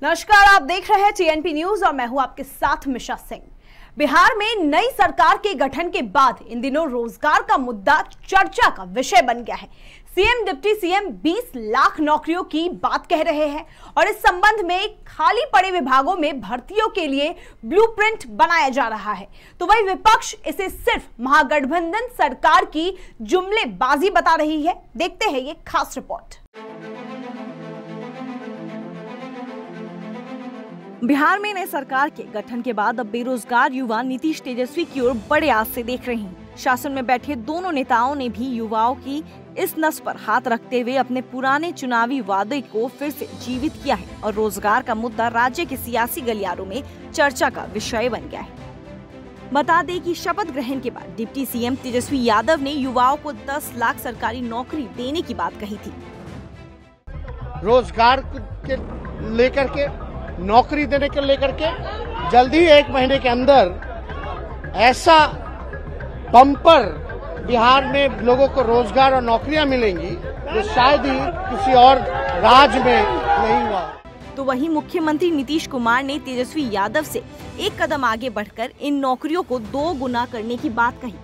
नमस्कार, आप देख रहे हैं टीएनपी न्यूज और मैं हूं आपके साथ मिशा सिंह। बिहार में नई सरकार के गठन के बाद इन दिनों रोजगार का मुद्दा चर्चा का विषय बन गया है। सीएम डिप्टी सीएम 20 लाख नौकरियों की बात कह रहे हैं और इस संबंध में खाली पड़े विभागों में भर्तियों के लिए ब्लूप्रिंट बनाया जा रहा है। तो वही विपक्ष इसे सिर्फ महागठबंधन सरकार की जुमलेबाजी बता रही है। देखते हैं ये खास रिपोर्ट। बिहार में नई सरकार के गठन के बाद अब बेरोजगार युवा नीतीश तेजस्वी की ओर बड़े आस से देख रहे हैं। शासन में बैठे दोनों नेताओं ने भी युवाओं की इस नस पर हाथ रखते हुए अपने पुराने चुनावी वादे को फिर से जीवित किया है और रोजगार का मुद्दा राज्य के सियासी गलियारों में चर्चा का विषय बन गया है। बता दें कि शपथ ग्रहण के बाद डिप्टी सीएम तेजस्वी यादव ने युवाओं को 10 लाख सरकारी नौकरी देने की बात कही थी। रोजगार के लेकर के, नौकरी देने के लेकर के जल्द ही 1 महीने के अंदर ऐसा बम्पर बिहार में लोगों को रोजगार और नौकरियां मिलेंगी जो शायद ही किसी और राज्य में नहीं हुआ। तो वहीं मुख्यमंत्री नीतीश कुमार ने तेजस्वी यादव से एक कदम आगे बढ़कर इन नौकरियों को 2 गुना करने की बात कही।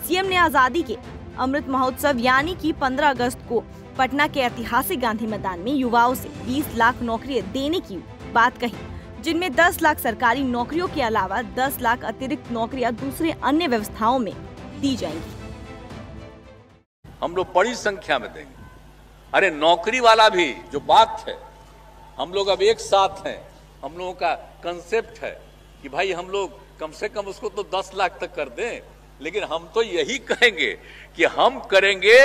सीएम ने आजादी के अमृत महोत्सव यानी कि 15 अगस्त को पटना के ऐतिहासिक गांधी मैदान में युवाओं से 20 लाख नौकरियां देने की बात कही, जिनमें 10 लाख सरकारी नौकरियों के अलावा 10 लाख अतिरिक्त नौकरियां दूसरे अन्य व्यवस्थाओं में दी जाएंगी। हम लोग बड़ी संख्या में देंगे। अरे नौकरी वाला भी जो बात है, हम लोग अब एक साथ हैं। हम लोगों का कंसेप्ट है कि भाई हम लोग कम से कम उसको तो 10 लाख तक कर दें, लेकिन हम तो यही कहेंगे कि हम करेंगे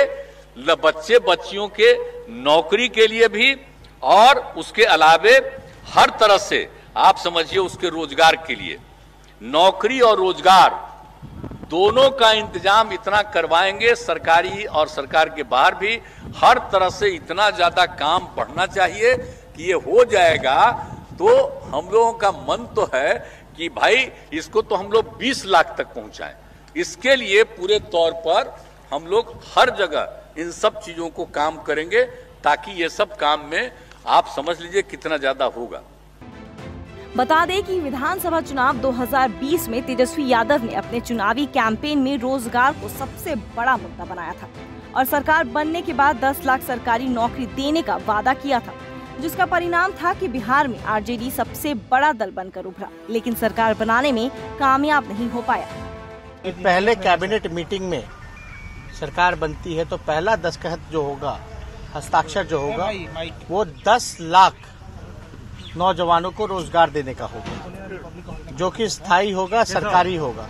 बच्चे बच्चियों के नौकरी के लिए भी और उसके अलावे हर तरह से आप समझिए उसके रोजगार के लिए। नौकरी और रोजगार दोनों का इंतजाम इतना करवाएंगे, सरकारी और सरकार के बाहर भी हर तरह से इतना ज्यादा काम बढ़ना चाहिए कि ये हो जाएगा। तो हम लोगों का मन तो है कि भाई इसको तो हम लोग 20 लाख तक पहुंचाएं। इसके लिए पूरे तौर पर हम लोग हर जगह इन सब चीजों को काम करेंगे ताकि ये सब काम में आप समझ लीजिए कितना ज्यादा होगा। बता दें कि विधानसभा चुनाव 2020 में तेजस्वी यादव ने अपने चुनावी कैंपेन में रोजगार को सबसे बड़ा मुद्दा बनाया था और सरकार बनने के बाद 10 लाख सरकारी नौकरी देने का वादा किया था, जिसका परिणाम था कि बिहार में आरजेडी सबसे बड़ा दल बनकर उभरा, लेकिन सरकार बनाने में कामयाब नहीं हो पाया। पहले कैबिनेट मीटिंग में सरकार बनती है तो पहला दस्तखत जो होगा, हस्ताक्षर जो होगा, वो 10 लाख नौजवानों को रोजगार देने का होगा, जो कि स्थायी होगा, सरकारी होगा।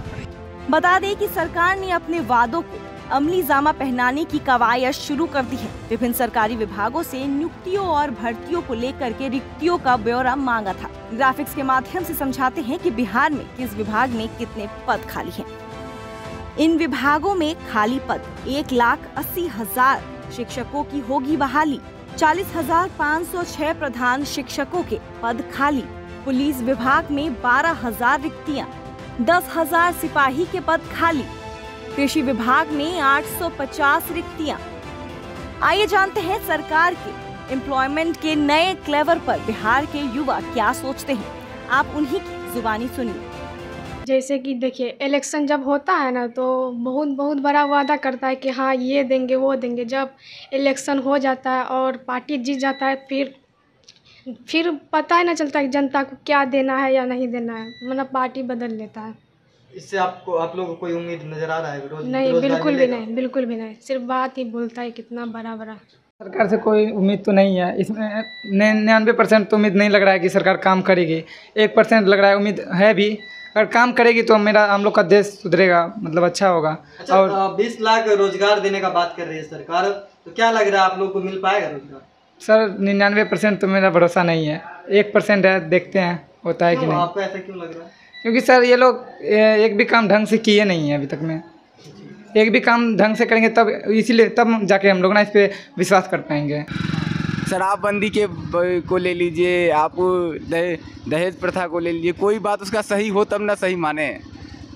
बता दें कि सरकार ने अपने वादों को अमली जामा पहनाने की कवायद शुरू कर दी है। विभिन्न सरकारी विभागों से नियुक्तियों और भर्तियों को लेकर के रिक्तियों का ब्यौरा मांगा था। ग्राफिक्स के माध्यम से समझाते हैं कि बिहार में किस विभाग में कितने पद खाली हैं। इन विभागों में खाली पद 1,80,000 शिक्षकों की होगी बहाली, 40,506 प्रधान शिक्षकों के पद खाली, पुलिस विभाग में 12,000 रिक्तियां, 10,000 सिपाही के पद खाली, कृषि विभाग में 850 रिक्तियां। आइए जानते हैं सरकार के एम्प्लॉयमेंट के नए क्लेवर पर बिहार के युवा क्या सोचते हैं। आप उन्हीं की जुबानी सुनिए। जैसे कि देखिए, इलेक्शन जब होता है ना तो बहुत बड़ा वादा करता है कि हाँ ये देंगे वो देंगे। जब इलेक्शन हो जाता है और पार्टी जीत जाता है फिर पता ही नहीं चलता कि जनता को क्या देना है या नहीं देना है, मतलब पार्टी बदल लेता है। इससे आप लोगों को कोई उम्मीद नजर आ रहा है? नहीं, बिल्कुल भी नहीं। सिर्फ बात ही बोलता है कितना बड़ा। सरकार से कोई उम्मीद तो नहीं है। इसमें 99% तो उम्मीद नहीं लग रहा है कि सरकार काम करेगी। 1% लग रहा है उम्मीद है भी। अगर काम करेगी तो हम लोग का देश सुधरेगा, मतलब अच्छा होगा। अच्छा, और 20 लाख रोजगार देने का बात कर रही है सरकार, तो क्या लग रहा है आप लोग को मिल पाएगा रोजगार? सर 99% तो मेरा भरोसा नहीं है। 1% है, देखते हैं होता है कि नहीं। आपको ऐसा क्यों लग रहा है? क्योंकि सर ये लोग एक भी काम ढंग से किए नहीं है अभी तक में। एक भी काम ढंग से करेंगे तब, इसीलिए तब जाके हम लोग ना इस पर विश्वास कर पाएंगे। शराबबंदी के को ले लीजिए, आप दहेज प्रथा को ले लीजिए, कोई बात उसका सही हो तब ना सही माने,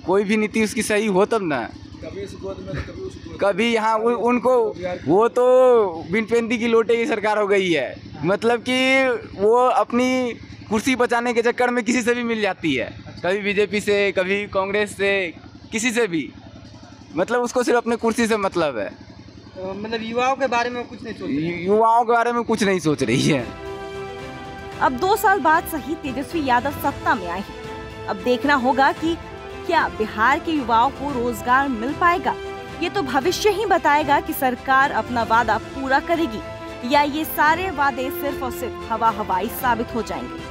कोई भी नीति उसकी सही हो तब ना। कभी यहाँ उनको वो तो बिन पेंदी की लोटे की सरकार हो गई है, मतलब कि वो अपनी कुर्सी बचाने के चक्कर में किसी से भी मिल जाती है, कभी बीजेपी से, कभी कांग्रेस से, किसी से भी, मतलब उसको सिर्फ अपने कुर्सी से मतलब है। तो मतलब युवाओं के बारे में कुछ नहीं सोच रहे? युवाओं के बारे में कुछ नहीं सोच रही है। अब 2 साल बाद सही तेजस्वी यादव सत्ता में आए हैं। अब देखना होगा कि क्या बिहार के युवाओं को रोजगार मिल पाएगा। ये तो भविष्य ही बताएगा कि सरकार अपना वादा पूरा करेगी या ये सारे वादे सिर्फ और सिर्फ हवा हवाई साबित हो जाएंगे।